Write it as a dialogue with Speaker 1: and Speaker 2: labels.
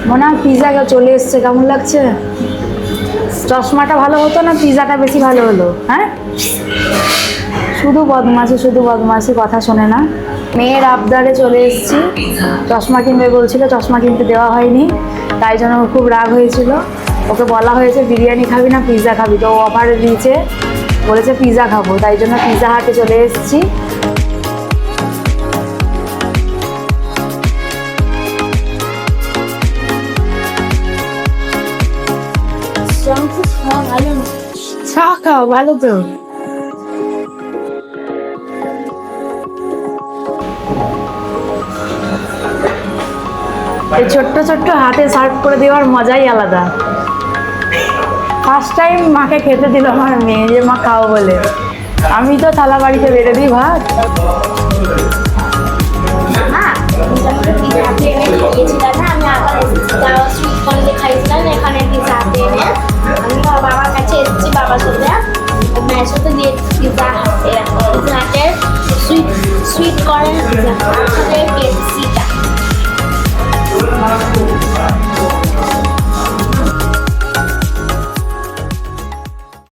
Speaker 1: মনে হয় পিৎজা চলে এসছে, কেমন লাগছে? চশমাটা ভালো হতো না পিৎজাটা বেশি ভালো হলো? হ্যাঁ, শুধু বদমাশি, কথা শোনে না। মেয়ের আবদারে চলে এসেছি, চশমা কিনবে বলছিল, চশমা কিনতে দেওয়া হয়নি, তাই জন্য ওর খুব রাগ হয়েছিল। ওকে বলা হয়েছে বিরিয়ানি খাবি না পিৎজা খাবি, তো ও অফারে দিয়েছে, বলেছে পিৎজা খাবো, তাই জন্য পিৎজা হাটে চলে এসেছি। চা খাও, ভালো তো। এই ছোট্ট ছোট্ট হাতে সার্ভ করে দেওয়ার মজাই আলাদা। ফার্স্ট টাইম মাকে খেতে দিল আমার মেয়ে, যে মা খাও বলে। আমি তো থালা বাড়িতে বেড়ে দিই ভাত।
Speaker 2: বাবার কাছে এসেছি, বাবার সাথে মায়ের সাথে দিয়ে পিৎজা হাটের সুইট কর্নার পিৎজা কেএফসিটা